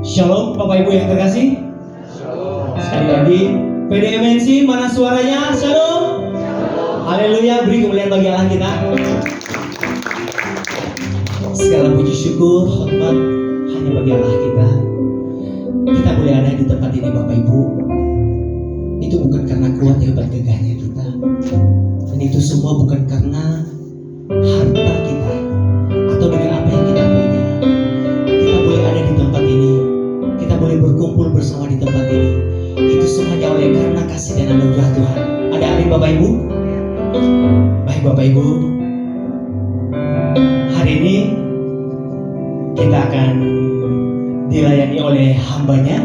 Shalom Bapak Ibu yang terkasih. Sekali lagi PDMNC, mana suaranya? Shalom. Haleluya, beri kemuliaan bagi Allah kita. Segala puji syukur, hormat hanya bagi Allah kita. Kita boleh ada di tempat ini Bapak Ibu, itu bukan karena kuat hebat gagahnya kita, dan itu semua bukan karena harta kita atau dengan apa yang kita punya. Kita boleh ada di tempat ini, kita boleh berkumpul bersama di tempat ini, itu semuanya oleh karena kasih dan anugerah Tuhan. Ada amin Bapak Ibu? Baik Bapak Ibu, hari ini kita akan dilayani oleh hambanya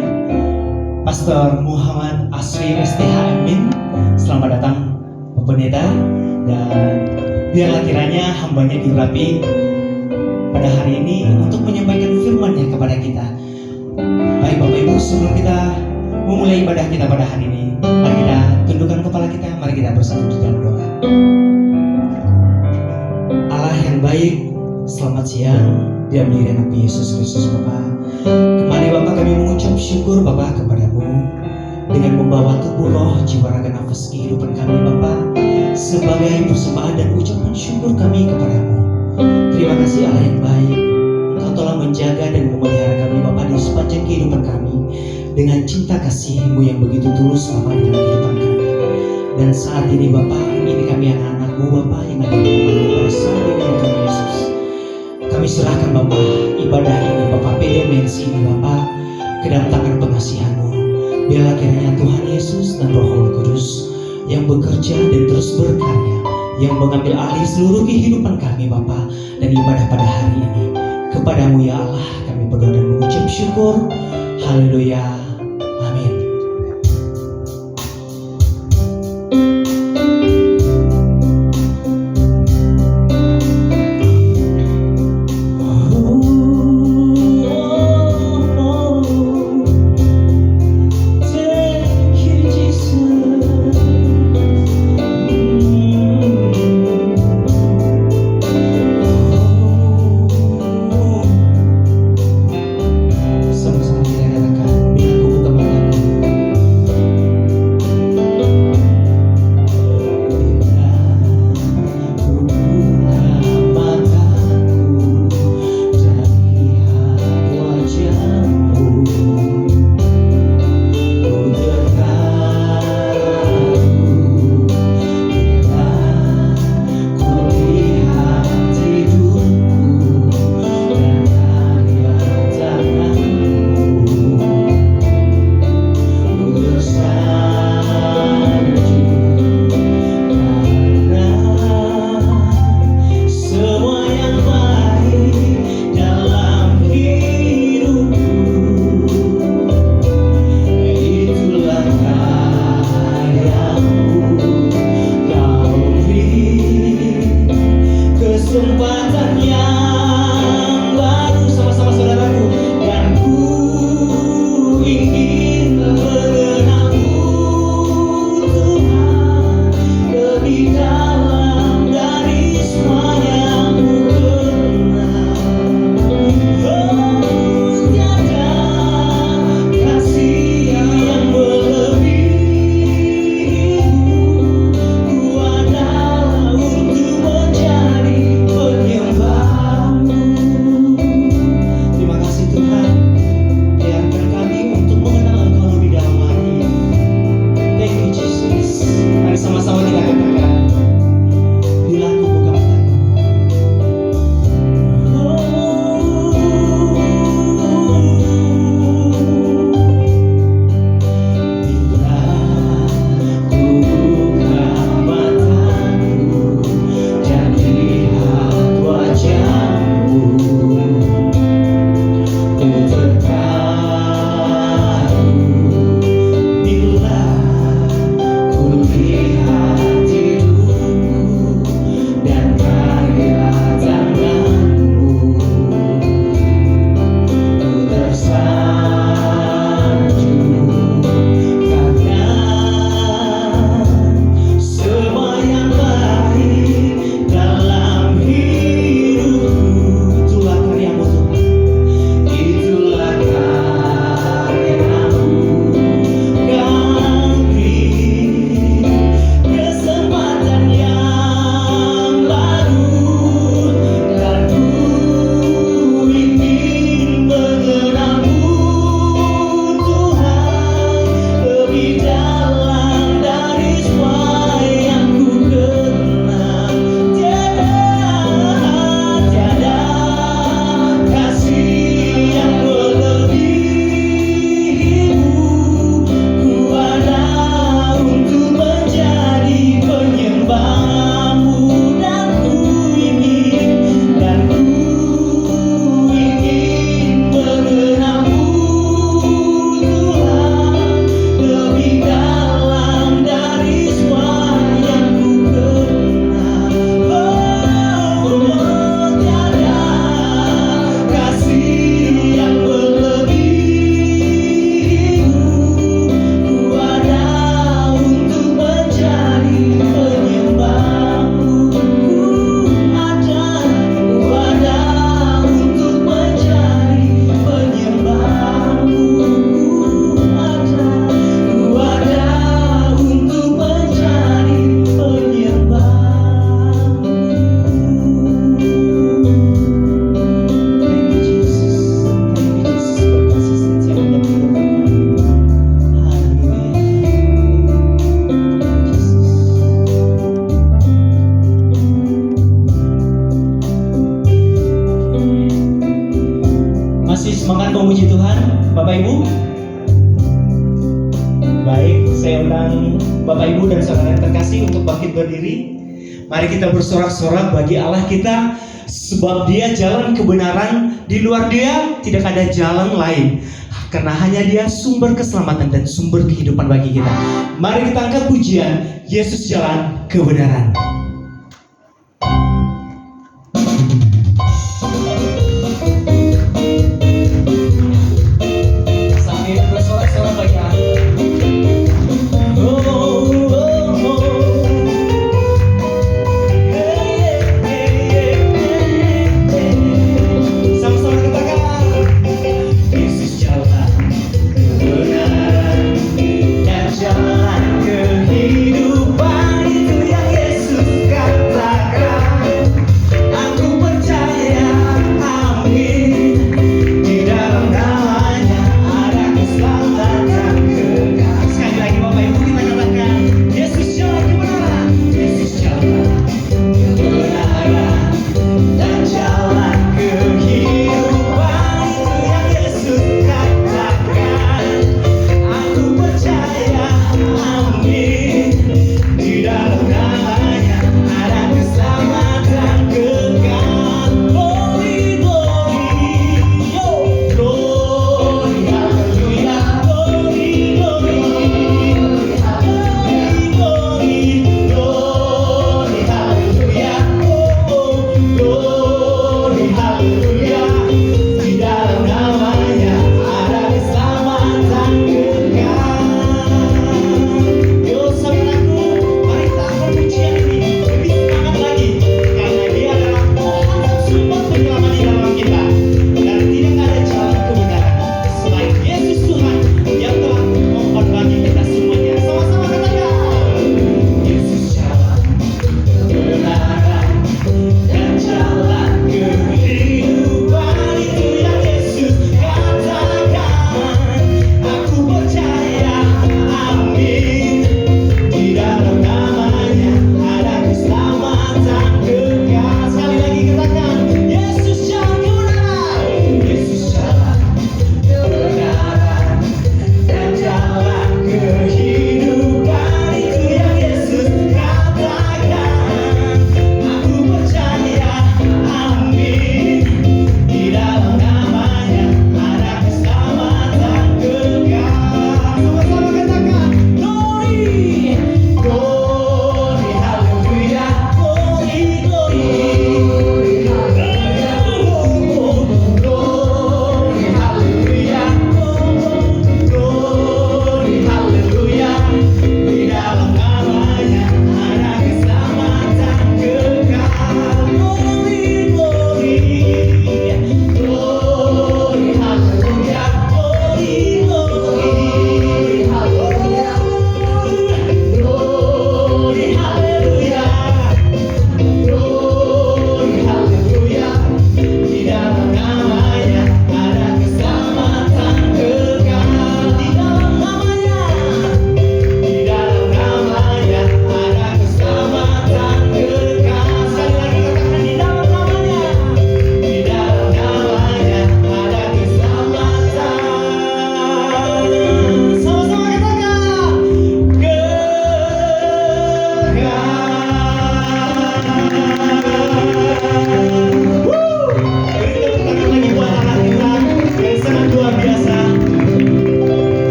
Pastor Muhammad Asri STH Amin. Selamat datang Bapak Pendeta, dan biarlah kiranya hambanya diurapi pada hari ini untuk menyampaikan firman-Nya kepada kita. Baik Bapak Ibu, sebelum kita memulai ibadah kita pada hari ini, mari kita tundukkan kepala kita, mari kita bersatu di dalam doa. Allah yang baik, selamat siang. Dalam diri Nabi Yesus Kristus Bapa, kembali Bapa kami mengucap syukur Bapa kepadamu dengan membawa tubuh, roh, jiwa, raga, nafas kehidupan kami Bapa sebagai persembahan dan ucapan syukur kami kepadamu. Terima kasih Allah yang baik, Engkau telah menjaga dan memelihara kami Bapa di sepanjang kehidupan kami dengan cinta kasih-Mu yang begitu tulus Bapa dalam kehidupan kami. Dan saat ini Bapa, ini kami anak-anak-Mu Bapa yang ada di rumah pada saat ini ya Tuhan Yesus. Kami serahkan Bapa ibadah ini Bapa PDMNC ini Bapa ke dalam tangan pengasihan-Mu. Biarlah kiranya Tuhan Yesus dan Roh Kudus yang bekerja dan terus berkarya, yang mengambil alih seluruh kehidupan kami Bapa dan ibadah pada hari ini. Kepadamu ya Allah kami berdoa dan mengucap syukur. Haleluya. Amin. Sama-sama kita katakan, bila ku puji Tuhan, Bapak Ibu. Baik, saya undang Bapak Ibu dan saudara yang terkasih untuk bangkit berdiri. Mari kita bersorak-sorak bagi Allah kita, sebab Dia jalan kebenaran, di luar Dia tidak ada jalan lain. Karena hanya Dia sumber keselamatan dan sumber kehidupan bagi kita. Mari kita angkat pujian, Yesus jalan kebenaran.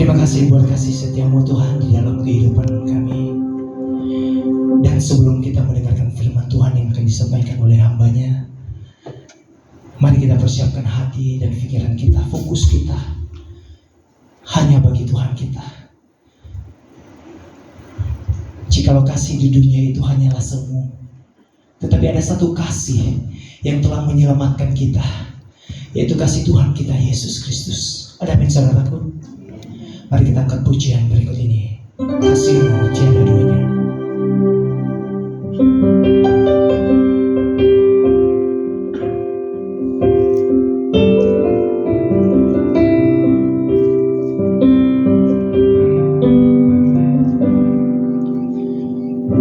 Terima kasih buat kasih setiamu Tuhan di dalam kehidupan kami. Dan sebelum kita mendengarkan firman Tuhan yang akan disampaikan oleh hambanya, mari kita persiapkan hati dan pikiran kita, fokus kita hanya bagi Tuhan kita. Jikalau kasih di dunia itu hanyalah semu, tetapi ada satu kasih yang telah menyelamatkan kita, yaitu kasih Tuhan kita Yesus Kristus. Ada amin saudaraku? Mari kita angkat pujian berikut ini. Kasih-Mu tiada duanya.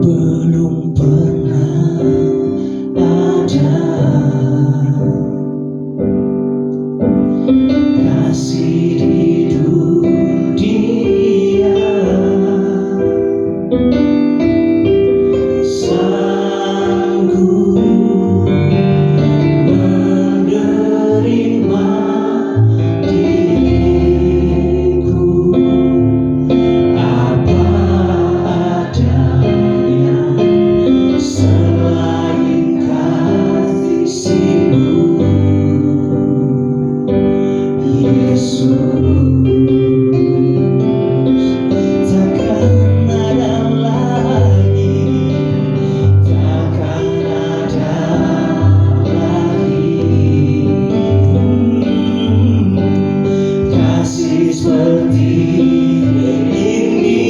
belum pernah ada kasih di dunia sanggup menerima diriku apa adanya selain kasih-Mu, Yesus. Takkan ada lagi, takkan ada lagi kasih seperti ini,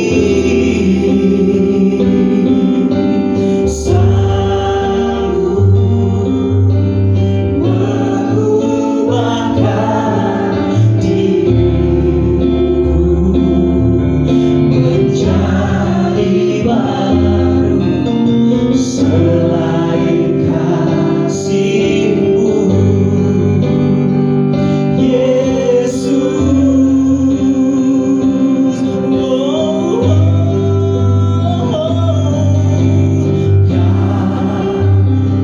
sanggup mengubahkan diriku menjadi baru selain kasih-Mu, Yesus.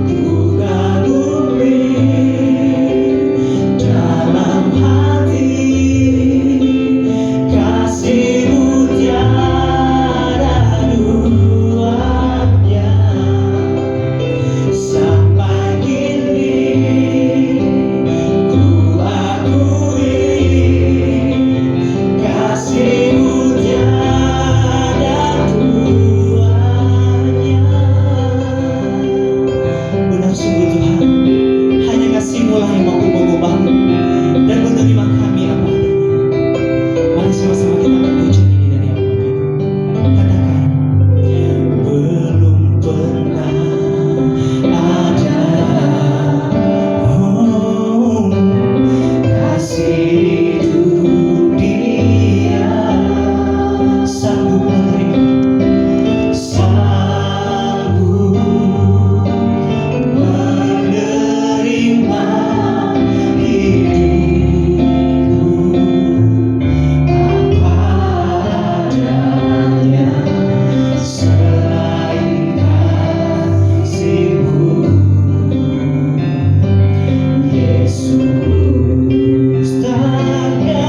Ku kagumi dalam hati kasih-Mu tiada duanya. Sampai kini ku akui kasih-Mu tiada duanya. Benar sungguh Tuhan, hanya kasih-Mu lah yang mampu mengubahku dan menerima kami apa adanya. Mari sama-sama kita berpuji ini dari awal Bapak Ibu. Katakan, belum pernah ada kasih di dunia sanggup menerima, sanggup menerima hidupku apa adanya selain kasih-Mu, Yesus. Takkan ada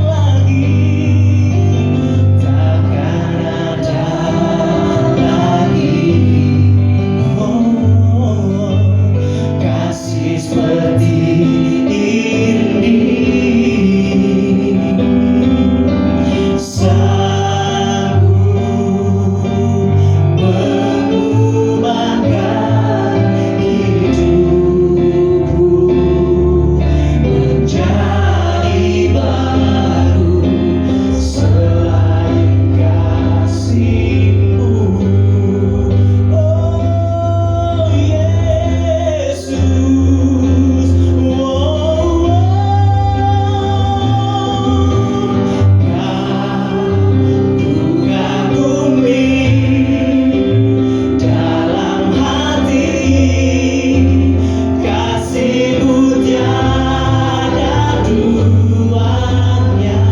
lagi, takkan ada lagi kasih seperti ini, sanggup mengubahkan hidupku menjadi baru selain kasih-Mu, oh Yesus. Ku kagumi dalam hati kasih-Mu tiada duanya.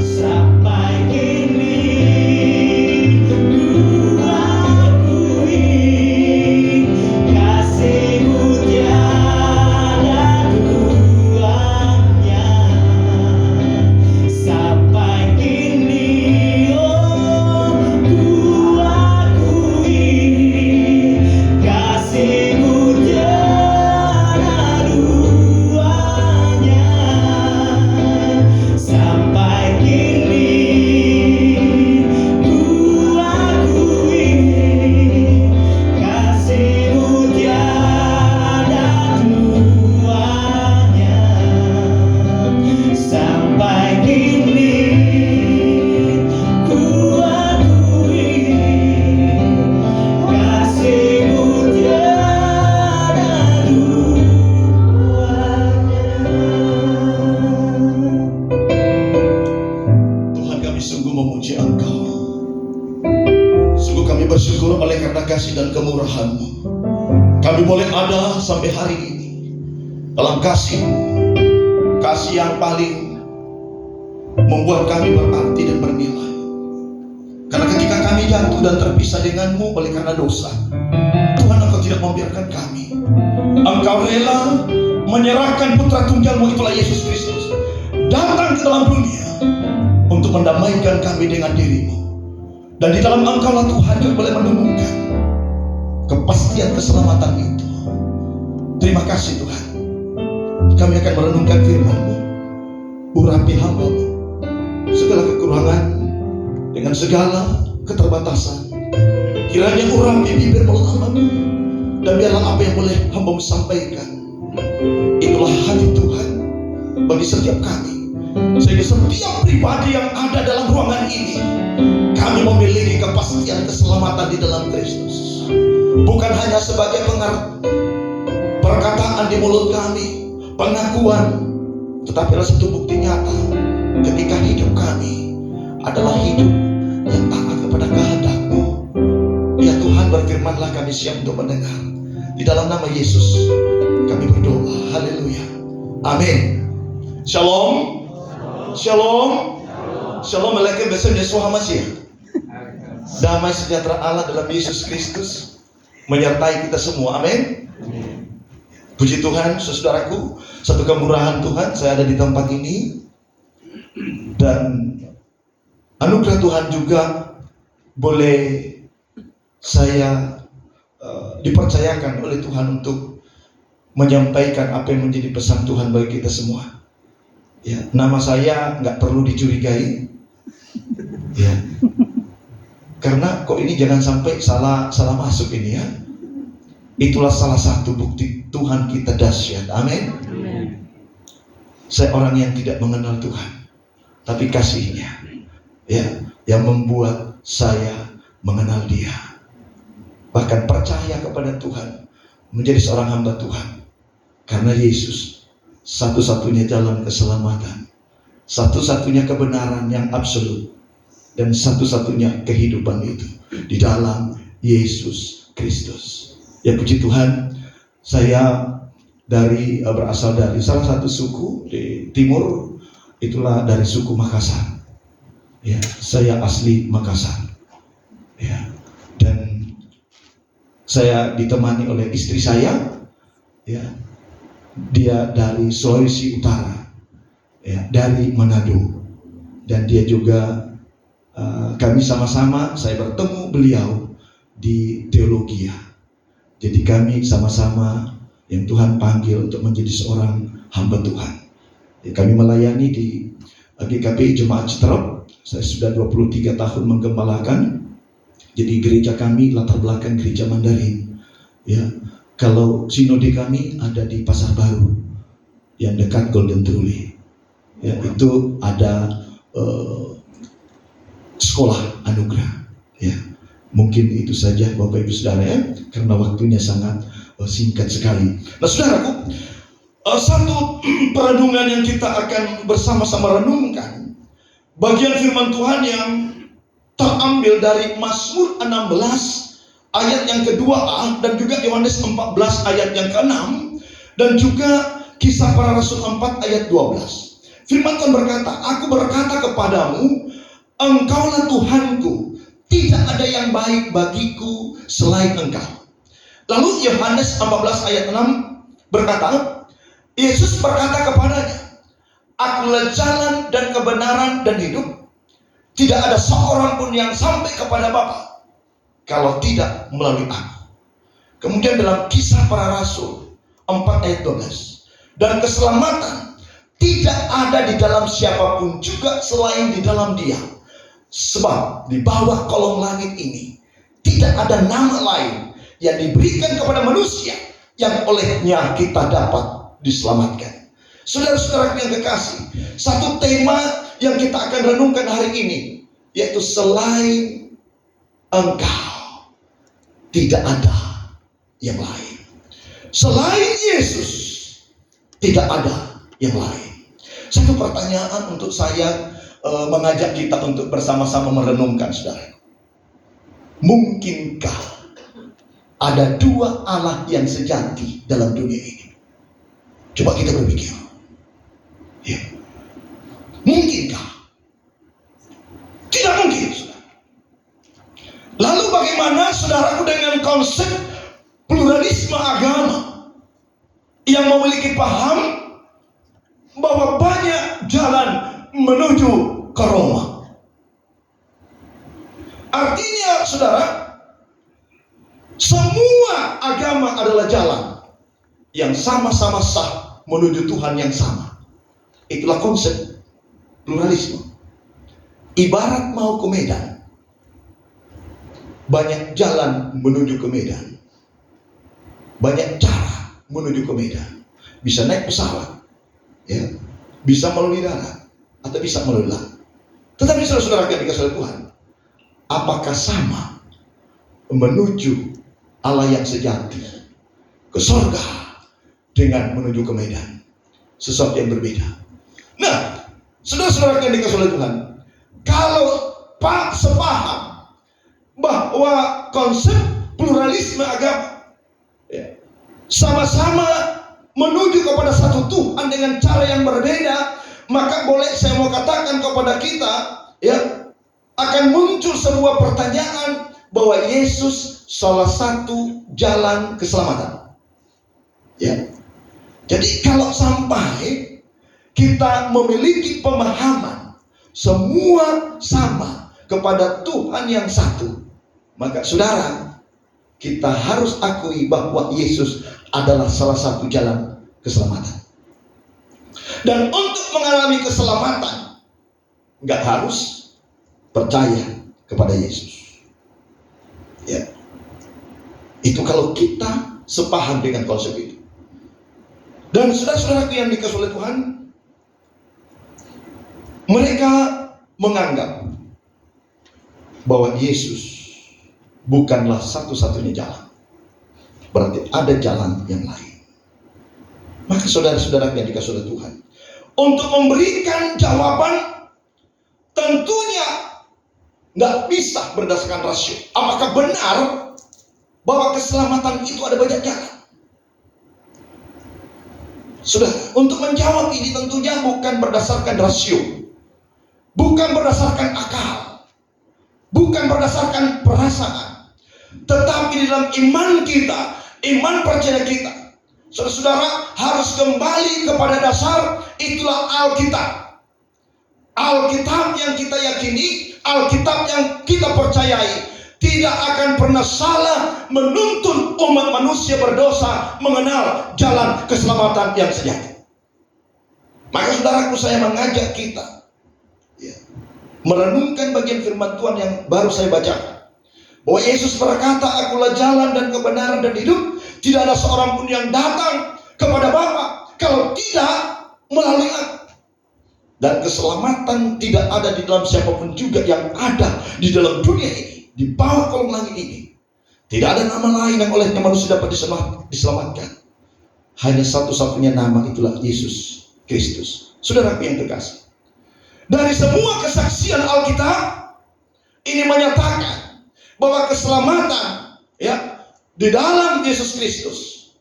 Sampai kini ku akui kasih-Mu tiada duanya. Sampai kini ku akui kasih-Mu tiada duanya. Sampai kini ku akui kasih-Mu tiada duanya. Sampai kini ku akui kasih-Mu tiada duanya. Tuhan, kami sungguh memuji Engkau. Sungguh kami bersyukur oleh karena kasih dan kemurahan-Mu. Kami boleh ada sampai hari ini dalam kasih yang paling membuat kami berarti dan bernilai. Karena ketika kami jatuh dan terpisah denganmu oleh karena dosa, Tuhan, Engkau tidak membiarkan kami. Engkau rela menyerahkan putra tunggalmu, itulah Yesus Kristus, datang ke dalam dunia untuk mendamaikan kami dengan dirimu. Dan di dalam Engkaulah Tuhan kami boleh menemukan kepastian keselamatan itu. Terima kasih Tuhan. Kami akan merenungkan firman-Mu. Urapi hamba-Mu segala kekurangan dengan segala keterbatasan. Kiranya urapi bibir mulut hamba-Mu, dan biarlah apa yang boleh hamba-Mu sampaikan itulah hati Tuhan bagi setiap kami, sehingga setiap pribadi yang ada dalam ruangan ini kami memiliki kepastian keselamatan di dalam Kristus. Bukan hanya sebagai perkataan di mulut kami, pengakuan, tetapi adalah satu bukti nyata ketika hidup kami adalah hidup yang taat kepada kehendak-Mu. Ya Tuhan, berfirmanlah, kami siap untuk mendengar. Di dalam nama Yesus kami berdoa. Haleluya. Amin. Shalom. Shalom. Shalom alaikum besar Yeshua Mashiach. Damai sejahtera Allah dalam Yesus Kristus menyertai kita semua. Amin. Puji Tuhan, saudaraku, satu kemurahan Tuhan saya ada di tempat ini, dan anugerah Tuhan juga boleh saya dipercayakan oleh Tuhan untuk menyampaikan apa yang menjadi pesan Tuhan bagi kita semua. Ya, nama saya nggak perlu dicurigai, ya, karena kok ini jangan sampai salah masuk ini ya. Itulah salah satu bukti Tuhan kita dahsyat. Amin. Saya orang yang tidak mengenal Tuhan, tapi kasih-Nya ya yang membuat saya mengenal Dia, bahkan percaya kepada Tuhan, menjadi seorang hamba Tuhan. Karena Yesus satu-satunya jalan keselamatan, satu-satunya kebenaran yang absolut, dan satu-satunya kehidupan itu di dalam Yesus Kristus. Ya puji Tuhan, saya berasal dari salah satu suku di timur, itulah dari suku Makassar. Ya, saya asli Makassar. Ya, dan saya ditemani oleh istri saya. Ya, dia dari Sulawesi Utara, ya, dari Manado, dan dia juga kami sama-sama, saya bertemu beliau di teologia. Jadi kami sama-sama yang Tuhan panggil untuk menjadi seorang hamba Tuhan. Ya, kami melayani di GKP Jemaat Citerep. Saya sudah 23 tahun menggembalakan. Jadi gereja kami latar belakang gereja Mandarin. Ya, kalau sinode kami ada di Pasar Baru yang dekat Golden Truly. Ya, itu ada sekolah anugerah. Ya, mungkin itu saja Bapak Ibu Saudara ya, karena waktunya sangat singkat sekali. Nah saudaraku, satu perenungan yang kita akan bersama-sama renungkan, bagian firman Tuhan yang terambil dari Mazmur 16 ayat yang kedua dan juga Yohanes 14 ayat yang ke-6, dan juga Kisah Para Rasul 4 ayat 12. Firman Tuhan berkata, aku berkata kepadamu, Engkaulah Tuhanku, tidak ada yang baik bagiku selain Engkau. Lalu Yohanes 14 ayat 6 berkata, Yesus berkata kepadanya, akulah jalan dan kebenaran dan hidup. Tidak ada seorang pun yang sampai kepada Bapa kalau tidak melalui aku. Kemudian dalam Kisah Para Rasul 4 ayat 12, dan keselamatan tidak ada di dalam siapapun juga selain di dalam Dia. Sebab di bawah kolong langit ini tidak ada nama lain yang diberikan kepada manusia yang olehnya kita dapat diselamatkan. Saudara-saudara yang kekasih, satu tema yang kita akan renungkan hari ini, yaitu selain Engkau tidak ada yang lain. Selain Yesus tidak ada yang lain. Satu pertanyaan untuk saya mengajak kita untuk bersama-sama merenungkan, saudara. Mungkinkah ada dua Allah yang sejati dalam dunia ini? Coba kita berpikir. Ya. Mungkinkah? Tidak mungkin, saudara. Lalu bagaimana, saudaraku, dengan konsep pluralisme agama yang memiliki paham bahwa banyak jalan menuju ke Roma? Artinya, saudara, semua agama adalah jalan yang sama-sama sah menuju Tuhan yang sama. Itulah konsep pluralisme. Ibarat mau ke Medan, banyak jalan menuju ke Medan, banyak cara menuju ke Medan. Bisa naik pesawat, ya, bisa melalui darat, atau bisa melalui laut. Tetapi saudara-saudara yang dikasihi Tuhan, apakah sama menuju Allah yang sejati ke surga dengan menuju ke Medan? Sesuatu yang berbeda. Nah, saudara-saudara yang dikasihi Tuhan, kalau Pak sepaham bahwa konsep pluralisme agama, ya, sama-sama menuju kepada satu Tuhan dengan cara yang berbeda, maka boleh saya mau katakan kepada kita, ya, akan muncul sebuah pertanyaan bahwa Yesus salah satu jalan keselamatan. Ya. Jadi kalau sampai kita memiliki pemahaman semua sama kepada Tuhan yang satu, maka saudara, kita harus akui bahwa Yesus adalah salah satu jalan keselamatan. Dan untuk mengalami keselamatan, nggak harus percaya kepada Yesus. Ya. Itu kalau kita sepaham dengan konsep itu. Dan saudara-saudaraku yang dikasihi oleh Tuhan, mereka menganggap bahwa Yesus bukanlah satu-satunya jalan. Berarti ada jalan yang lain. Maka saudara-saudara yang dikasihi oleh Tuhan, untuk memberikan jawaban tentunya nggak bisa berdasarkan rasio. Apakah benar bahwa keselamatan itu ada banyak jalan? Sudah, untuk menjawab ini tentunya bukan berdasarkan rasio, bukan berdasarkan akal, bukan berdasarkan perasaan, tetapi di dalam iman kita, iman percaya kita, saudara-saudara, harus kembali kepada dasar. Itulah Alkitab. Alkitab yang kita yakini, Alkitab yang kita percayai, tidak akan pernah salah menuntun umat manusia berdosa mengenal jalan keselamatan yang sejati. Maka saudaraku, saya mengajak kita, ya, merenungkan bagian firman Tuhan yang baru saya bacakan, bahwa Yesus berkata, "Akulah jalan dan kebenaran dan hidup. Tidak ada seorang pun yang datang kepada Bapa kalau tidak melalui Aku. Dan keselamatan tidak ada di dalam siapapun juga yang ada di dalam dunia ini, di bawah kolong langit ini. Tidak ada nama lain yang olehnya manusia dapat diselamatkan. Hanya satu-satunya nama, itulah Yesus Kristus." Saudaraku yang terkasih, dari semua kesaksian Alkitab ini menyatakan bahwa keselamatan, ya, di dalam Yesus Kristus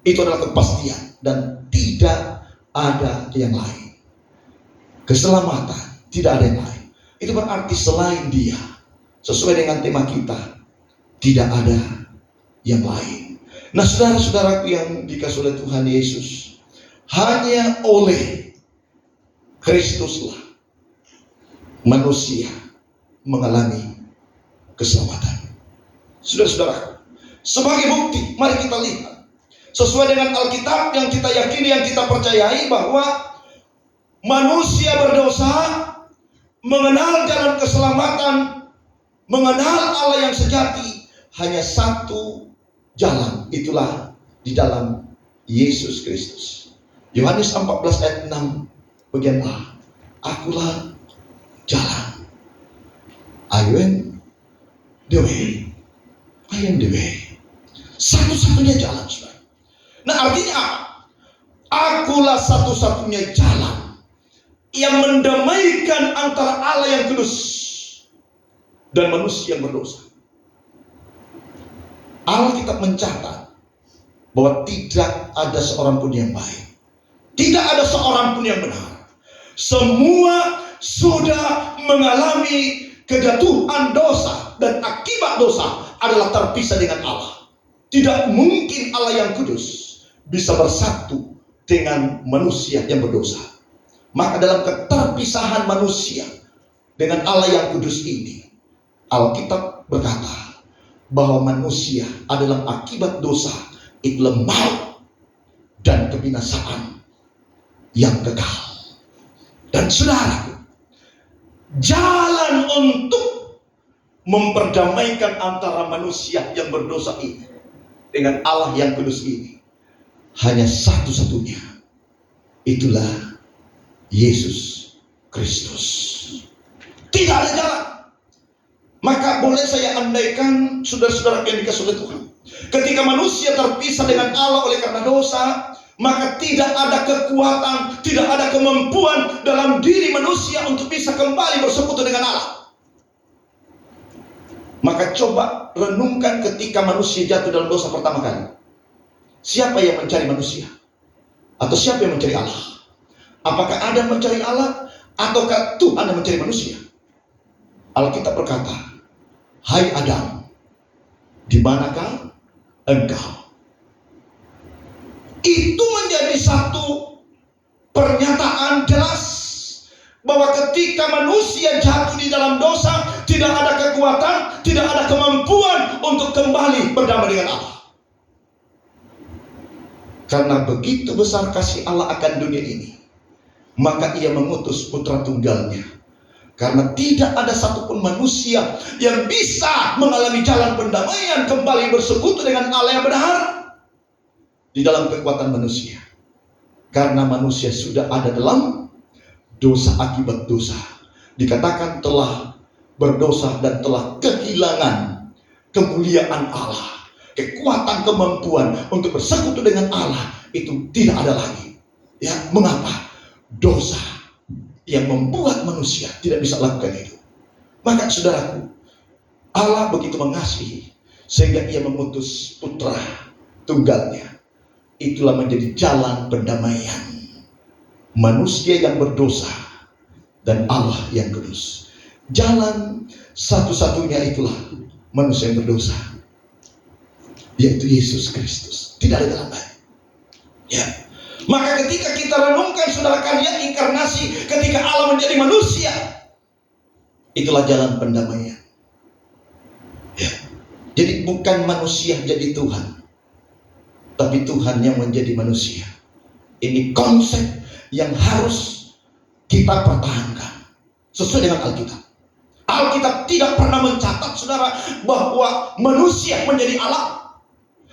itu adalah kepastian dan tidak ada yang lain. Keselamatan tidak ada yang lain. Itu berarti selain Dia, sesuai dengan tema kita, tidak ada yang lain. Nah, saudara-saudaraku yang dikasihi oleh Tuhan Yesus, hanya oleh Kristuslah manusia mengalami keselamatan. Saudara-saudaraku, sebagai bukti, mari kita lihat sesuai dengan Alkitab yang kita yakini, yang kita percayai, bahwa manusia berdosa mengenal jalan keselamatan, mengenal Allah yang sejati, hanya satu jalan, itulah di dalam Yesus Kristus. Yohanes 14 ayat 6 bagian A, "Akulah jalan, I am the way, I am the way." Satu-satunya jalan, saudara. Nah, artinya apa? Akulah satu-satunya jalan yang mendamaikan antara Allah yang kudus dan manusia yang berdosa. Alkitab mencatat bahwa tidak ada seorang pun yang baik, tidak ada seorang pun yang benar. Semua sudah mengalami kejatuhan dosa, dan akibat dosa adalah terpisah dengan Allah. Tidak mungkin Allah yang kudus bisa bersatu dengan manusia yang berdosa. Maka dalam keterpisahan manusia dengan Allah yang kudus ini, Alkitab berkata bahwa manusia adalah akibat dosa itu maut dan kebinasaan yang kekal. Dan saudara, jalan untuk memperdamaikan antara manusia yang berdosa ini dengan Allah yang kudus ini hanya satu-satunya, itulah Yesus Kristus. Tidak ada jalan. Maka boleh saya andaikan, saudara-saudara yang dikasihi oleh Tuhan, ketika manusia terpisah dengan Allah oleh karena dosa, maka tidak ada kekuatan, tidak ada kemampuan dalam diri manusia untuk bisa kembali bersekutu dengan Allah. Maka coba renungkan ketika manusia jatuh dalam dosa pertama kali. Siapa yang mencari manusia? Atau siapa yang mencari Allah? Apakah Adam mencari Allah, ataukah Tuhan yang mencari manusia? Alkitab berkata, "Hai Adam, di manakah engkau?" Itu menjadi satu pernyataan jelas bahwa ketika manusia jatuh di dalam dosa, tidak ada kekuatan, tidak ada kemampuan untuk kembali berdamai dengan Allah. Karena begitu besar kasih Allah akan dunia ini, maka ia mengutus putra tunggalnya. Karena tidak ada satupun manusia yang bisa mengalami jalan pendamaian kembali bersekutu dengan Allah yang benar di dalam kekuatan manusia. Karena manusia sudah ada dalam dosa akibat dosa. Dikatakan telah berdosa dan telah kehilangan kemuliaan Allah. Kekuatan kemampuan untuk bersekutu dengan Allah itu tidak ada lagi. Ya, mengapa? Dosa yang membuat manusia tidak bisa lakukan itu. Maka saudaraku, Allah begitu mengasihi sehingga ia mengutus putra tunggalnya. Itulah menjadi jalan pendamaian manusia yang berdosa dan Allah yang kudus. Jalan satu-satunya itulah manusia yang berdosa, yaitu Yesus Kristus. Tidak ada jalan lain. Ya. Maka ketika kita renungkan saudara karya inkarnasi, ketika Allah menjadi manusia, itulah jalan pendamaian. Ya. Jadi bukan manusia jadi Tuhan, tapi Tuhan yang menjadi manusia. Ini konsep yang harus kita pertahankan sesuai dengan Alkitab. Alkitab tidak pernah mencatat saudara bahwa manusia menjadi Allah,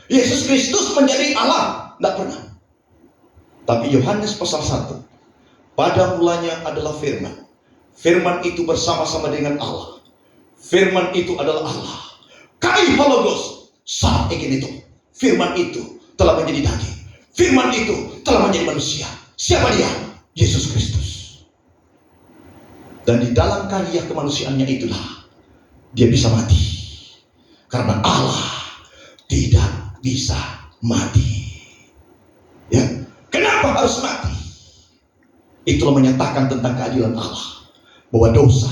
Yesus Kristus menjadi Allah, tidak pernah. Tapi Yohanes pasal 1, pada mulanya adalah firman. Firman itu bersama-sama dengan Allah. Firman itu adalah Allah. Kai hologos, saat ingin itu. Firman itu telah menjadi daging. Firman itu telah menjadi manusia. Siapa dia? Yesus Kristus. Dan di dalam karya kemanusiaannya itulah dia bisa mati. Karena Allah tidak bisa mati. Ya. Kenapa harus mati? Itulah menyatakan tentang keadilan Allah, bahwa dosa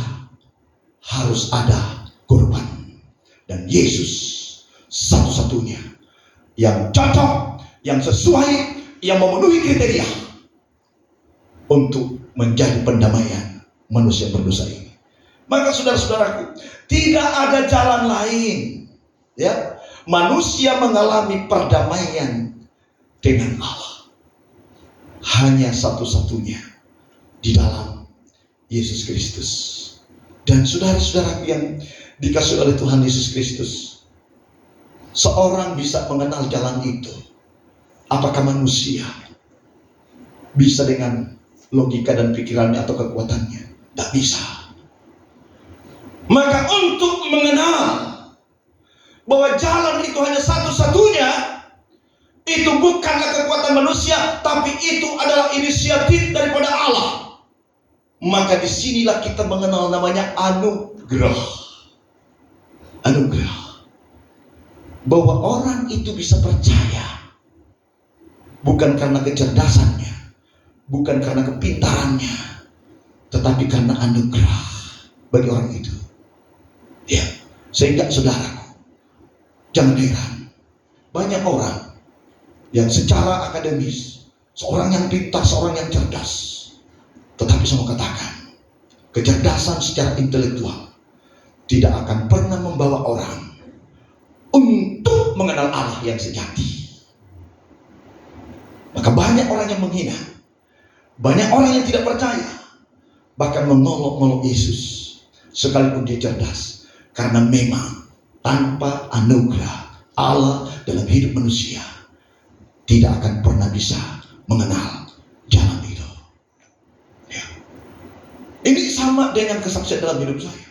harus ada korban, dan Yesus satu-satunya yang cocok, yang sesuai, yang memenuhi kriteria untuk menjadi pendamaian manusia berdosa ini. Maka saudara-saudaraku, tidak ada jalan lain, ya, manusia mengalami perdamaian dengan Allah. Hanya satu-satunya di dalam Yesus Kristus. Dan saudara-saudaraku yang dikasihi oleh Tuhan Yesus Kristus, seorang bisa mengenal jalan itu. Apakah manusia bisa dengan logika dan pikirannya atau kekuatannya? Tidak bisa. Maka untuk mengenal bahwa jalan itu hanya satu-satunya, itu bukanlah kekuatan manusia, tapi itu adalah inisiatif daripada Allah. Maka disinilah kita mengenal namanya anugerah. Anugerah. bahwa orang itu bisa percaya bukan karena kecerdasannya, bukan karena kepintarannya, tetapi karena anugerah bagi orang itu. Ya, sehingga saudaraku, jangan heran, banyak orang yang secara akademis, seorang yang pintar, seorang yang cerdas, tetapi saya mau katakan, kecerdasan secara intelektual tidak akan pernah membawa orang untuk mengenal Allah yang sejati. Maka banyak orang yang menghina, banyak orang yang tidak percaya, bahkan mengolok-olok Yesus sekalipun dia cerdas, karena memang tanpa anugerah Allah dalam hidup manusia tidak akan pernah bisa mengenal jalan itu. Ya. Ini sama dengan kesaksian dalam hidup saya.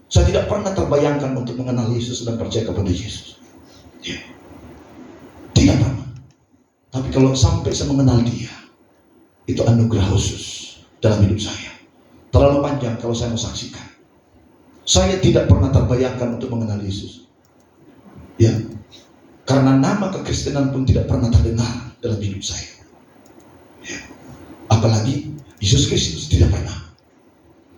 Saya tidak pernah terbayangkan untuk mengenal Yesus dan percaya kepada Yesus. Ya. Tidak pernah. Tapi kalau sampai saya mengenal dia, itu anugerah khusus dalam hidup saya. Terlalu panjang kalau saya mau saksikan. Saya tidak pernah terbayangkan untuk mengenal Yesus. Ya. Karena nama kekristenan pun tidak pernah terdengar dalam hidup saya. Ya. Apalagi Yesus Kristus, tidak pernah.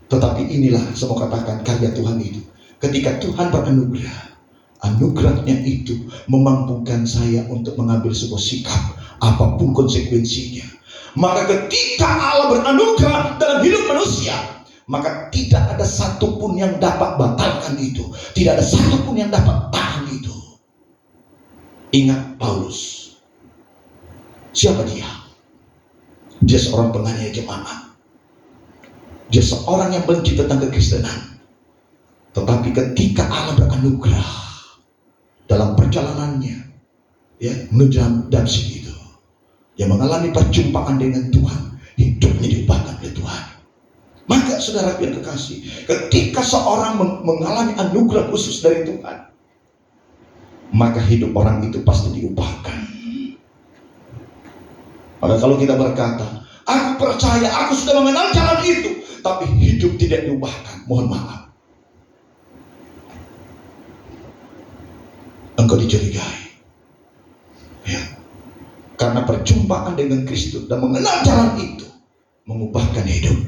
Tetapi inilah saya mau katakan karya Tuhan itu. Ketika Tuhan beranugerah, anugerahnya itu memampukan saya untuk mengambil sebuah sikap apapun konsekuensinya. Maka ketika Allah beranugerah dalam hidup manusia, maka tidak ada satupun yang dapat batalkan itu. Tidak ada satupun yang dapat tahan itu. Ingat Paulus. Siapa dia? Dia seorang penganiaya jemaat. Dia seorang yang benci tentang kekristenan. Tetapi ketika Allah beranugerah dalam perjalanannya, ya, menuju Damsyik itu, yang mengalami perjumpaan dengan Tuhan, hidupnya diubahkan oleh Tuhan. Maka saudara yang kekasih, ketika seorang mengalami anugerah khusus dari Tuhan, maka hidup orang itu pasti diubahkan. Maka kalau kita berkata, aku percaya, aku sudah mengenal jalan itu, tapi hidup tidak diubahkan, mohon maaf, engkau dicurigai. Ya. Karena perjumpaan dengan Kristus dan mengenal jalan itu mengubahkan hidup.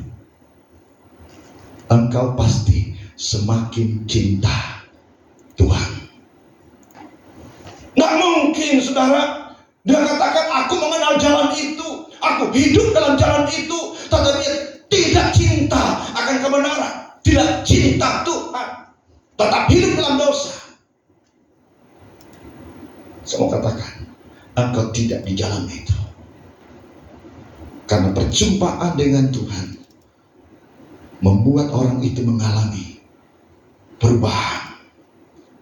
Engkau pasti semakin cinta Tuhan. Nggak mungkin saudara dia katakan aku mengenal jalan itu, aku hidup dalam jalan itu, tetapi dia tidak cinta akan kebenaran, tidak cinta Tuhan, tetap hidup dalam dosa. Saya mau katakan, engkau tidak di jalan itu. Karena perjumpaan dengan Tuhan membuat orang itu mengalami perubahan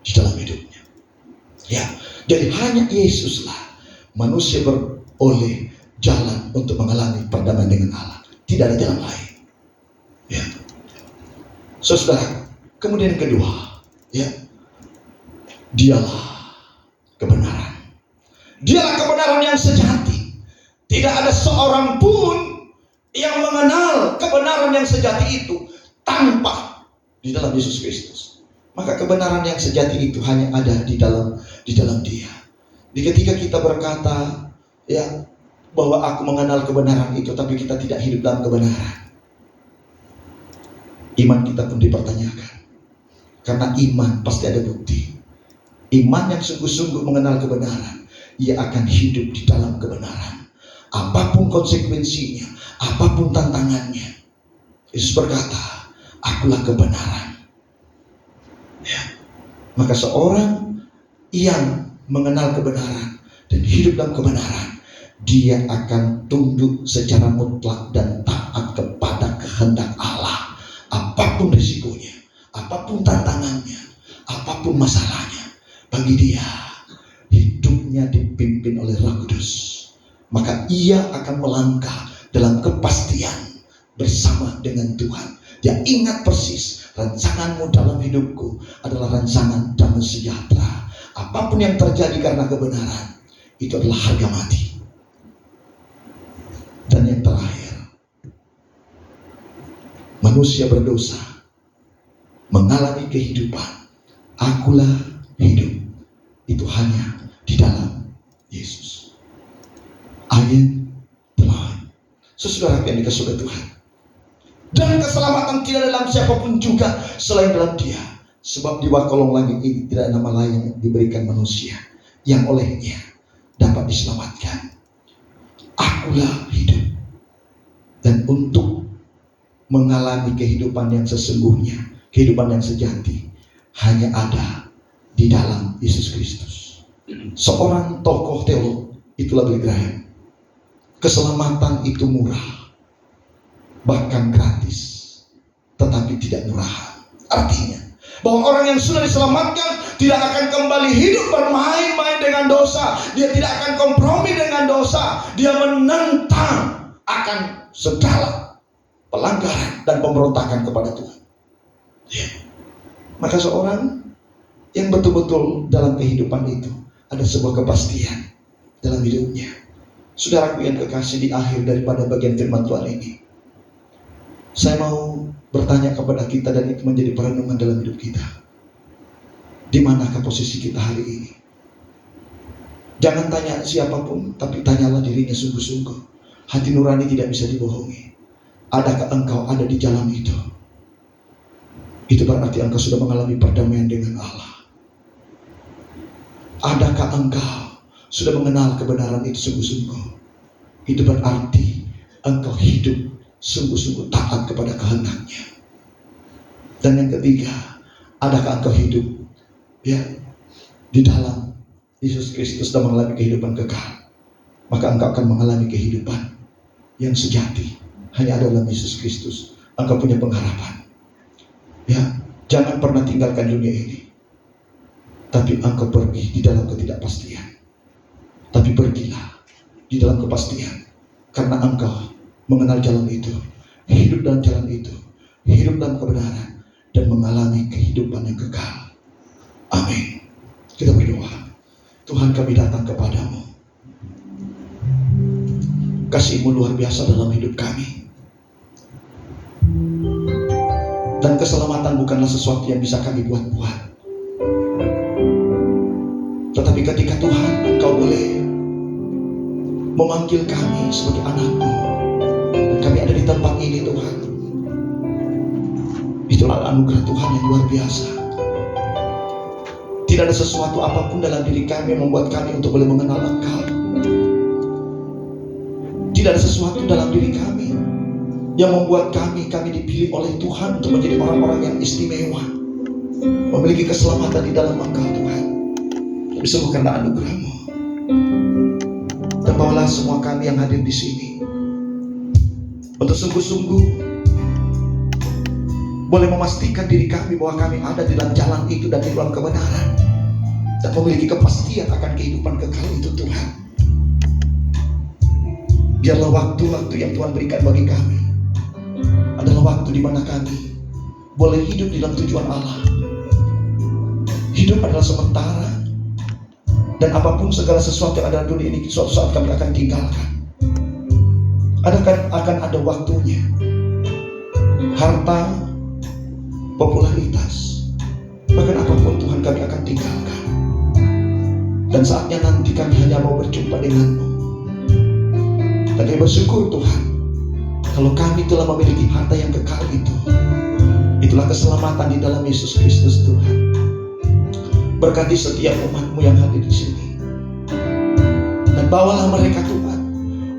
di dalam hidupnya. Ya, jadi hanya Yesuslah manusia beroleh jalan untuk mengalami perdamaian dengan Allah. Tidak ada jalan lain. Ya. Saudara, kemudian kedua, ya, dialah kebenaran. Dialah kebenaran yang sejati. Tidak ada seorang pun yang mengenal kebenaran yang sejati itu tanpa di dalam Yesus Kristus. Maka kebenaran yang sejati itu hanya ada di dalam Dia. Di ketika kita berkata, ya, bahwa aku mengenal kebenaran itu, tapi kita tidak hidup dalam kebenaran, iman kita pun dipertanyakan. Karena iman pasti ada bukti. Iman yang sungguh-sungguh mengenal kebenaran, ia akan hidup di dalam kebenaran. Apapun konsekuensinya, apapun tantangannya, Yesus berkata, akulah kebenaran. Ya. Maka seorang yang mengenal kebenaran dan hidup dalam kebenaran, dia akan tunduk secara mutlak dan taat kepada kehendak Allah. Apapun risikonya, apapun tantangannya, apapun masalahnya, bagi dia hidupnya dipimpin oleh Roh Kudus. Maka ia akan melangkah dalam kepastian bersama dengan Tuhan. Dia ingat persis, rancanganmu dalam hidupku adalah rancangan damai sejahtera. Apapun yang terjadi karena kebenaran, itu adalah harga mati. Dan yang terakhir, manusia berdosa mengalami kehidupan. Akulah hidup itu hanya di dalam Yesus. Amin. Telah. Saudara yang dikasihi Tuhan. Dan keselamatan tidak dalam siapapun juga selain dalam Dia. Sebab di bawah kolong langit ini tidak ada nama lain yang diberikan manusia yang olehnya dapat diselamatkan. Akulah hidup. Dan untuk mengalami kehidupan yang sesungguhnya, kehidupan yang sejati, hanya ada di dalam Yesus Kristus. Seorang tokoh teolog, itulah Billy Graham. Keselamatan itu murah, bahkan gratis, tetapi tidak murahan. Artinya bahwa orang yang sudah diselamatkan tidak akan kembali hidup bermain-main dengan dosa. Dia tidak akan kompromi dengan dosa. Dia menentang akan segala pelanggaran dan pemberontakan kepada Tuhan. Ya. Maka seorang yang betul-betul dalam kehidupan itu ada sebuah kepastian dalam hidupnya. Saudaraku yang kekasih, di akhir daripada bagian firman Tuhan ini, saya mau bertanya kepada kita, dan itu menjadi perenungan dalam hidup kita. Di manakah posisi kita hari ini? Jangan tanya siapapun, tapi tanyalah dirinya sungguh-sungguh. Hati nurani tidak bisa dibohongi. Adakah engkau ada di jalan itu? Itu berarti engkau sudah mengalami perdamaian dengan Allah. Adakah engkau sudah mengenal kebenaran itu sungguh-sungguh? Itu berarti engkau hidup sungguh-sungguh taat kepada kehendak-Nya. Dan yang ketiga, adakah engkau hidup di dalam Yesus Kristus dan mengalami kehidupan kekal? Maka engkau akan mengalami kehidupan yang sejati. Hanya ada dalam Yesus Kristus engkau punya pengharapan. Jangan pernah tinggalkan dunia ini, tapi engkau pergi di dalam ketidakpastian. Tapi pergilah di dalam kepastian, karena engkau mengenal jalan itu, hidup dalam jalan itu, hidup dalam kebenaran, dan mengalami kehidupan yang kekal. Amin. Kita berdoa. Tuhan, kami datang kepadamu. Kasih-Mu luar biasa dalam hidup kami. Dan keselamatan bukanlah sesuatu yang bisa kami buat-buat. Tetapi ketika Tuhan, Engkau boleh memanggil kami sebagai anak-Mu, dan kami ada di tempat ini, Tuhan, itulah anugerah Tuhan yang luar biasa. Tidak ada sesuatu apapun dalam diri kami yang membuat kami untuk boleh mengenal Engkau. Tidak ada sesuatu dalam diri kami yang membuat kami dipilih oleh Tuhan untuk menjadi orang-orang yang istimewa, memiliki keselamatan di dalam Engkau, Tuhan. Tapi semua karena anugerah-Mu. Dan bawalah semua kami yang hadir di sini untuk sungguh-sungguh boleh memastikan diri kami bahwa kami ada di dalam jalan itu dan di dalam kebenaran, dan memiliki kepastian akan kehidupan kekal itu, Tuhan. Biarlah waktu-waktu yang Tuhan berikan bagi kami adalah waktu di mana kami boleh hidup di dalam tujuan Allah. Hidup adalah sementara, dan apapun segala sesuatu yang ada di dunia ini suatu saat kami akan tinggalkan. Akan ada waktunya. Harta, popularitas, bahkan apapun Tuhan kami akan tinggalkan. Dan saatnya nanti kami hanya mau berjumpa dengan-Mu. Dan kami bersyukur, Tuhan, kalau kami telah memiliki harta yang kekal itu. Itulah keselamatan di dalam Yesus Kristus, Tuhan. Berkati setiap umat-Mu yang hadir di sini, dan bawalah mereka, Tuhan,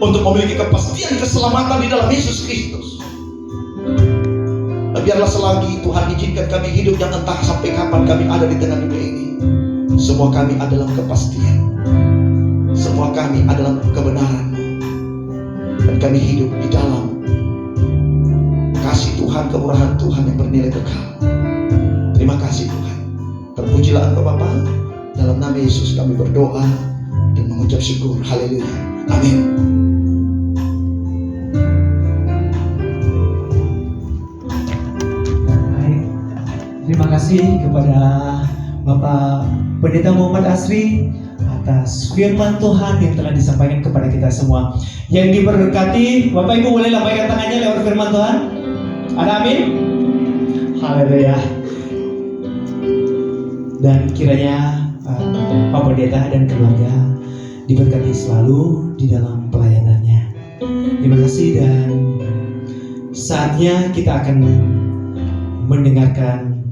untuk memiliki kepastian keselamatan di dalam Yesus Kristus. Dan biarlah selagi Tuhan izinkan kami hidup, yang entah sampai kapan kami ada di tengah dunia ini, semua kami adalah kepastian, semua kami adalah kebenaran-Mu, dan kami hidup di dalam kasih Tuhan, kemurahan Tuhan yang bernilai kekal. Terima kasih, Tuhan. Terpujilah Engkau, Bapa. Dalam nama Yesus kami berdoa dan mengucap syukur. Haleluya. Amin. Baik. Terima kasih kepada Bapak Pendeta Muhammad Asri atas firman Tuhan yang telah disampaikan kepada kita semua. Yang diberkati, Bapak Ibu boleh lambaikan tangannya lewat firman Tuhan. Ada amin? Haleluya. Dan kiranya Pak Pendeta dan keluarga diberkati selalu di dalam pelayanannya. Terima kasih, dan saatnya kita akan mendengarkan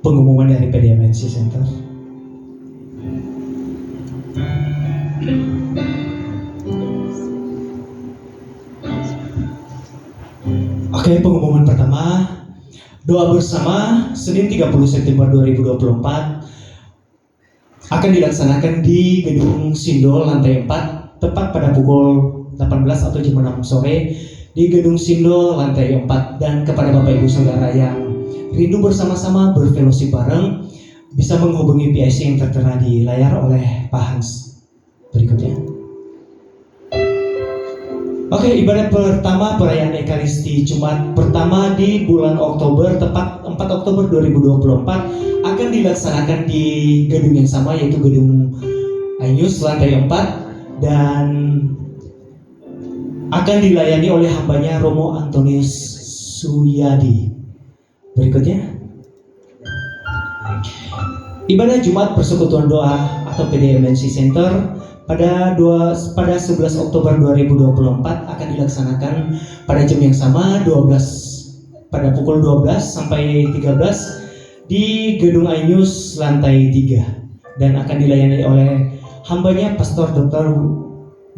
pengumuman dari PDMNC Center. Oke, pengumuman pertama, doa bersama Senin 30 September 2024 akan dilaksanakan di Gedung Sindo lantai 4 tepat pada pukul 18 atau jam 6 sore di Gedung Sindo lantai 4. Dan kepada Bapak Ibu Saudara yang rindu bersama-sama berfellowship bareng, bisa menghubungi PIC yang tertera di layar oleh Pak Hans berikutnya. Oke, ibadah pertama perayaan Ekaristi Jumat pertama di bulan Oktober, tepat 4 Oktober 2024 akan dilaksanakan di gedung yang sama, yaitu Gedung Ainus lantai 4, dan akan dilayani oleh hambanya Romo Antonius Suyadi. Berikutnya, ibadah Jumat Persekutuan Doa atau PDMNC Center pada 11 Oktober 2024 akan dilaksanakan pada jam yang sama, pada pukul 12 sampai 13 di Gedung Ainus lantai 3, dan akan dilayani oleh hambanya Pastor Dr.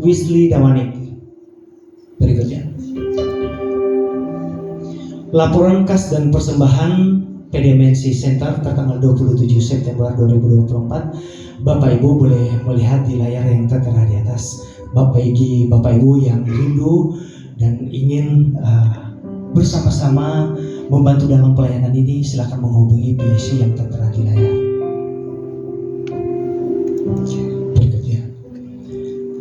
Wisli Damanik. Berikutnya, laporan kas dan persembahan PDMNC Center tertanggal 27 September 2024. Bapak Ibu boleh melihat di layar yang tertera di atas. Bapak Ibu yang rindu dan ingin bersama-sama membantu dalam pelayanan ini, silakan menghubungi PIC yang tertera di layar. Berikutnya,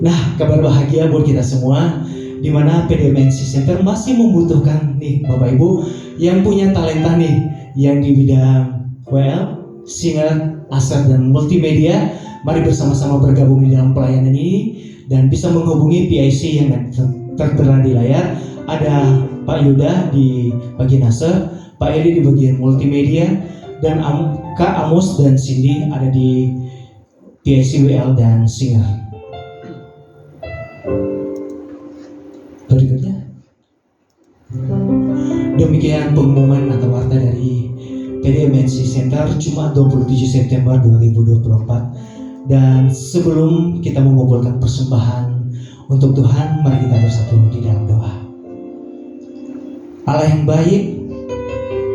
nah, kabar bahagia buat kita semua, di mana PDMNC Center masih membutuhkan nih Bapak Ibu yang punya talenta nih, yang di bidang singer, asar, dan multimedia. Mari bersama-sama bergabung di dalam pelayanan ini dan bisa menghubungi PIC yang tertera di layar. Ada Pak Yuda di bagian asar, Pak Edi di bagian multimedia, dan Kak Amos dan Cindy ada di PIC WL dan singer. Berikutnya, demikian pengumuman atau warta dari PDMNC Center Jumat 27 September 2024. Dan sebelum kita mengumpulkan persembahan untuk Tuhan, mari kita bersatu di dalam doa. Allah yang baik,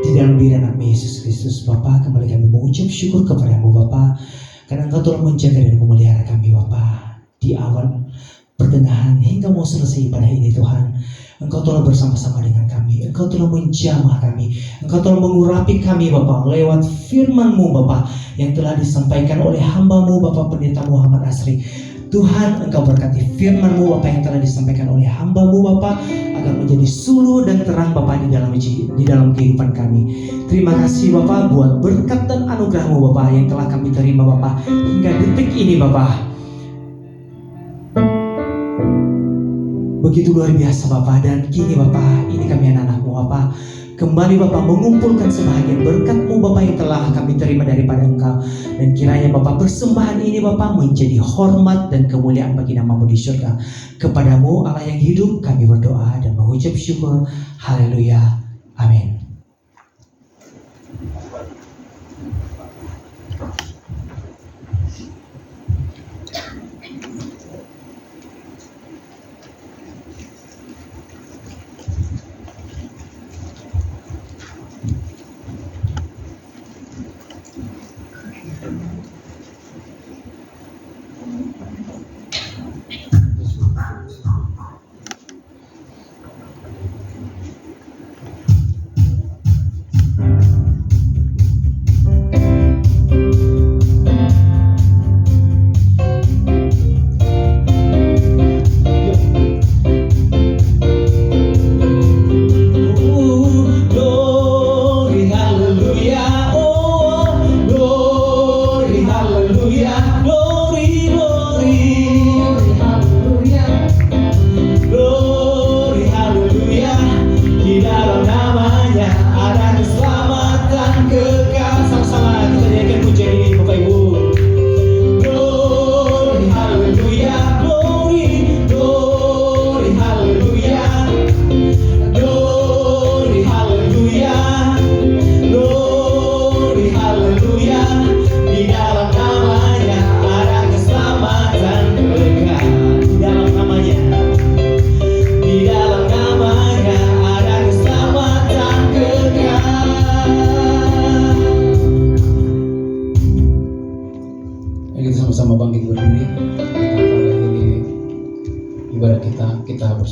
di dalam diri anak Yesus Kristus, Bapa, kembali kami mengucap syukur kepada-Mu Bapa, karena Engkau telah menjaga dan memelihara kami Bapa di awal, pertengahan, hingga mau selesai ibadah ini Tuhan. Engkau telah bersama-sama dengan kami, Engkau telah menjamah kami, Engkau telah mengurapi kami Bapa lewat firman-Mu Bapa yang telah disampaikan oleh hamba-Mu Bapa Pendeta Muhammad Asri. Tuhan, Engkau berkati firman-Mu Bapa yang telah disampaikan oleh hamba-Mu Bapa agar menjadi suluh dan terang Bapa di dalam kehidupan kami. Terima kasih Bapa buat berkat dan anugerah-Mu Bapa yang telah kami terima Bapa hingga detik ini Bapa. Begitu luar biasa Bapa, dan kini Bapa, ini kami anak-anak-Mu Bapa, kembali Bapa mengumpulkan sebahagian berkat-Mu Bapa yang telah kami terima daripada Engkau, dan kiranya Bapa persembahan ini Bapa menjadi hormat dan kemuliaan bagi nama-Mu di surga. Kepada-Mu Allah yang hidup kami berdoa dan mengucap syukur. Haleluya, amin.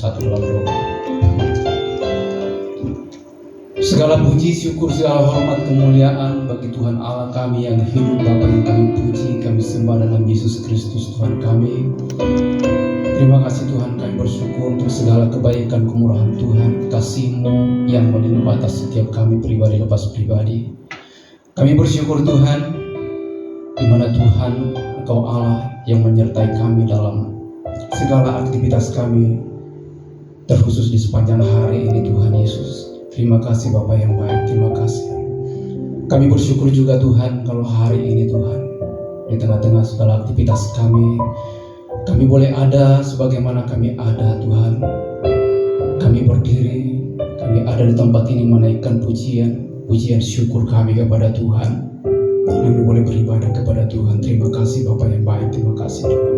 bersatu dalam doa. Segala puji, syukur, segala hormat, kemuliaan bagi Tuhan Allah kami yang hidup, Bapa yang kami puji, kami sembah dalam Yesus Kristus Tuhan kami. Terima kasih Tuhan, kami bersyukur untuk segala kebaikan, kemurahan Tuhan, kasih-Mu yang melimpah atas setiap kami pribadi lepas pribadi. Kami bersyukur Tuhan, di mana Tuhan Engkau Allah yang menyertai kami dalam segala aktivitas kami, terkhusus di sepanjang hari ini Tuhan Yesus. Terima kasih Bapa yang baik, terima kasih. Kami bersyukur juga Tuhan kalau hari ini Tuhan, di tengah-tengah segala aktivitas kami boleh ada sebagaimana kami ada Tuhan. Kami berdiri, kami ada di tempat ini menaikkan pujian syukur kami kepada Tuhan. Kami boleh beribadah kepada Tuhan. Terima kasih Bapa yang baik, terima kasih Tuhan.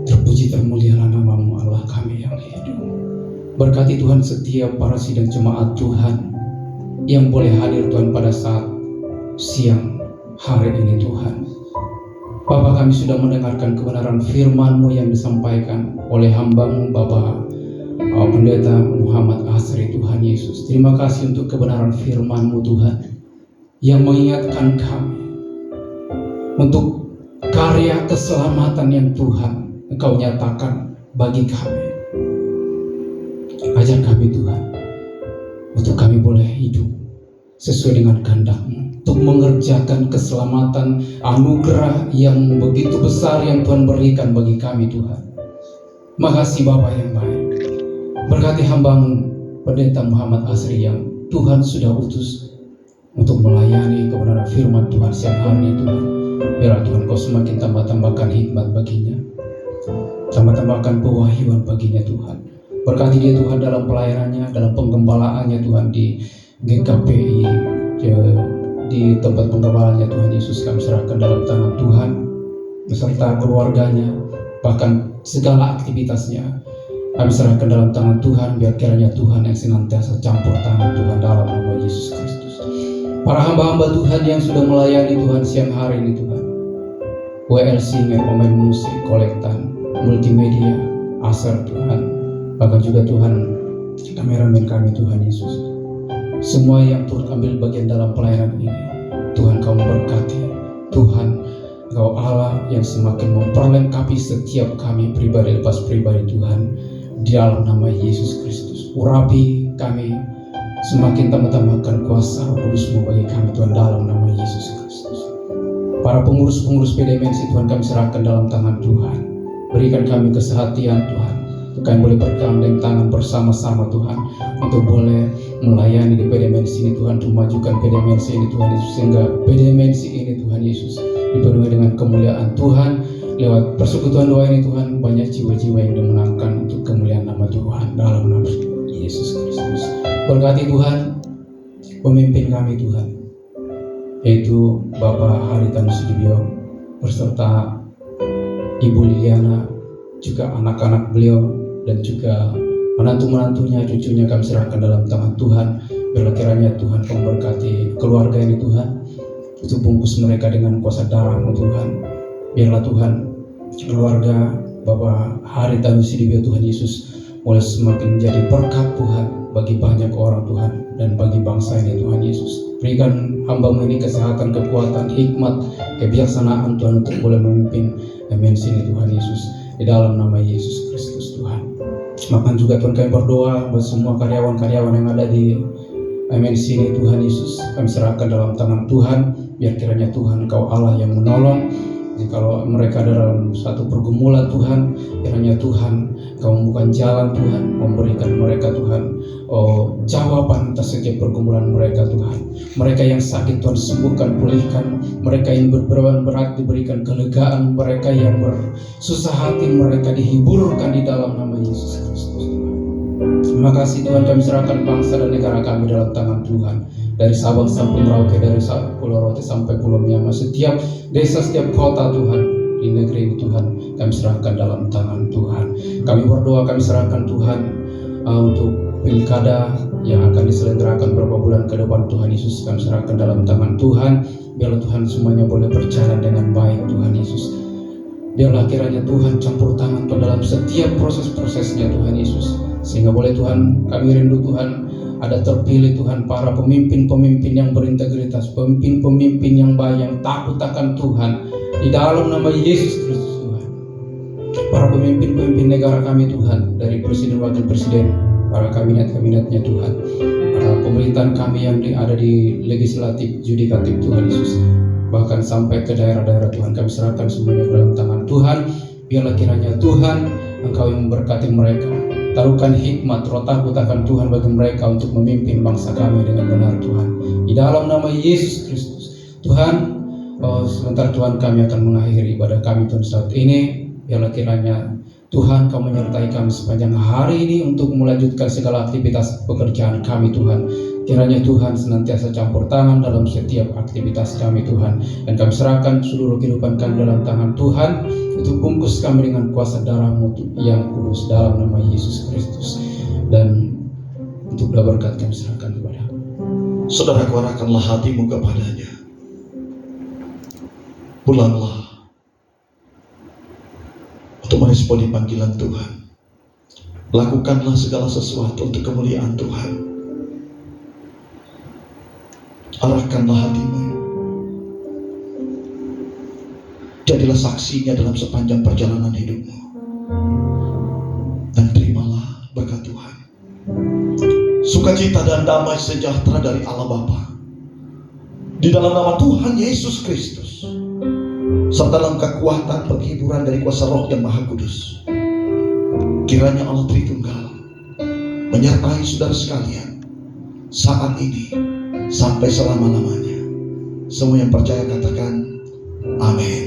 Terpuji termulialah nama-Mu Allah kami yang hidup. Berkati Tuhan setiap para sidang jemaat Tuhan yang boleh hadir Tuhan pada saat siang hari ini Tuhan. Bapa, kami sudah mendengarkan kebenaran firman-Mu yang disampaikan oleh hamba-Mu Bapak Pendeta Muhammad Asri Tuhan Yesus. Terima kasih untuk kebenaran firman-Mu Tuhan yang mengingatkan kami untuk karya keselamatan yang Tuhan Engkau nyatakan bagi kami. Ajar kami Tuhan, untuk kami boleh hidup sesuai dengan kehendak-Mu, untuk mengerjakan keselamatan anugerah yang begitu besar yang Tuhan berikan bagi kami Tuhan. Makasih Bapa yang baik. Berkati hamba-Mu Pendeta Muhammad Asri yang Tuhan sudah utus untuk melayani kebenaran firman Tuhan siang hari ini Tuhan. Biarlah Tuhan Kau semakin tambahkan hikmat baginya, tambahkan pewahyuan baginya Tuhan. Berkati dia Tuhan dalam pelayanannya, dalam penggembalaannya Tuhan di GKPI, di tempat penggembalaannya Tuhan Yesus. Kami serahkan dalam tangan Tuhan beserta keluarganya, bahkan segala aktivitasnya kami serahkan dalam tangan Tuhan. Biar kiranya Tuhan yang senantiasa campur tangan Tuhan dalam nama Yesus Kristus. Para hamba-hamba Tuhan yang sudah melayani Tuhan siang hari ini Tuhan, WL Singer, pemain musik, kolektan, multimedia, Aser Tuhan, bahkan juga Tuhan kameramen kami Tuhan Yesus, semua yang turut ambil bagian dalam pelayanan ini, Tuhan Kau memberkati. Tuhan Kau Allah yang semakin memperlengkapi setiap kami pribadi lepas pribadi Tuhan, di dalam nama Yesus Kristus. Urapi kami, semakin tambahkan kuasa Roh Kudus-Mu bagi kami Tuhan, dalam nama Yesus Kristus. Para pengurus-pengurus PDMNC Tuhan kami serahkan dalam tangan Tuhan. Berikan kami kesehatan Tuhan, kami boleh bergandeng tangan bersama-sama Tuhan untuk boleh melayani di PDMNC ini Tuhan, untuk memajukan PDMNC ini Tuhan Yesus, sehingga PDMNC ini Tuhan Yesus dipenuhi dengan kemuliaan Tuhan. Lewat persekutuan doa ini Tuhan, banyak jiwa-jiwa yang dimenangkan untuk kemuliaan nama Tuhan, dalam nama Yesus Kristus. Berkati Tuhan pemimpin kami Tuhan, yaitu Bapak Haritanu Sudibyo beserta Ibu Liliana, juga anak-anak beliau dan juga menantu-menantunya, cucunya kami serahkan dalam tangan Tuhan. Biarlah kiranya Tuhan memberkati keluarga ini Tuhan, untuk bungkus mereka dengan kuasa darah-Mu Tuhan. Biarlah Tuhan keluarga Bapak Haritanu Sudibyo Tuhan Yesus boleh semakin menjadi berkat Tuhan bagi banyak orang Tuhan, dan bagi bangsa ini Tuhan Yesus. Berikan hamba-Mu ini kesehatan, kekuatan, hikmat, kebijaksanaan Tuhan untuk boleh memimpin MNC ini Tuhan Yesus, di dalam nama Yesus Kristus Tuhan. Bahkan juga Tuhan kami berdoa buat semua karyawan-karyawan yang ada di MNC ini Tuhan Yesus. Kami serahkan dalam tangan Tuhan. Biar kiranya Tuhan Engkau Allah yang menolong. Jikalau mereka dalam satu pergumulan Tuhan, kiranya Tuhan Kau membuka jalan Tuhan, memberikan mereka Tuhan jawaban atas setiap pergumulan mereka Tuhan. Mereka yang sakit Tuhan sembuhkan, pulihkan. Mereka yang berbeban berat diberikan kelegaan. Mereka yang bersusah hati mereka dihiburkan di dalam nama Yesus Kristus Tuhan. Terima kasih Tuhan, kami serahkan bangsa dan negara kami dalam tangan Tuhan. Dari Sabang sampai Merauke, dari Pulau Rote sampai Pulau Myanmar, setiap desa, setiap kota Tuhan di negeri ini Tuhan, kami serahkan dalam tangan Tuhan. Kami berdoa, kami serahkan Tuhan untuk pilkada yang akan diselenggarakan beberapa bulan ke depan Tuhan Yesus. Kami serahkan dalam tangan Tuhan. Biarlah Tuhan semuanya boleh berjalan dengan baik Tuhan Yesus. Biarlah kiranya Tuhan campur tangan Tuhan dalam setiap proses-prosesnya Tuhan Yesus. Sehingga boleh Tuhan, kami rindu Tuhan, ada terpilih Tuhan para pemimpin-pemimpin yang berintegritas, pemimpin-pemimpin yang baik, yang takut akan Tuhan. Di dalam nama Yesus Kristus Tuhan. Para pemimpin-pemimpin negara kami Tuhan, dari Presiden, Wakil Presiden, para kabinet-kabinetnya Tuhan, para pemerintahan kami yang ada di legislatif, yudikatif Tuhan Yesus, bahkan sampai ke daerah-daerah Tuhan, kami serahkan semuanya dalam tangan Tuhan. Biarlah kiranya Tuhan Engkau yang memberkati mereka, taruhkan hikmat, roh takut akan Tuhan bagi mereka untuk memimpin bangsa kami dengan benar Tuhan. Di dalam nama Yesus Kristus Tuhan. Sebentar Tuhan, kami akan mengakhiri ibadah kami Tuhan saat ini. Biarlah kiranya Tuhan Kau menyertai kami sepanjang hari ini untuk melanjutkan segala aktivitas pekerjaan kami Tuhan. Kiranya Tuhan senantiasa campur tangan dalam setiap aktivitas kami Tuhan. Dan kami serahkan seluruh kehidupan kami dalam tangan Tuhan, untuk bungkus kami dengan kuasa darah-Mu yang kudus dalam nama Yesus Kristus. Dan untuk berkat kami serahkan kepada-Mu. Saudaraku, arahkanlah hatimu kepadanya. Pulanglah untuk meresponi panggilan Tuhan. Lakukanlah segala sesuatu untuk kemuliaan Tuhan. Arahkanlah hatimu. Jadilah saksinya dalam sepanjang perjalanan hidupmu. Dan terimalah berkat Tuhan. Sukacita dan damai sejahtera dari Allah Bapa, di dalam nama Tuhan Yesus Kristus, serta dalam kekuatan penghiburan dari kuasa Roh yang Maha Kudus, kiranya Allah Tritunggal menyertai saudara sekalian saat ini sampai selama-lamanya. Semua yang percaya katakan amin.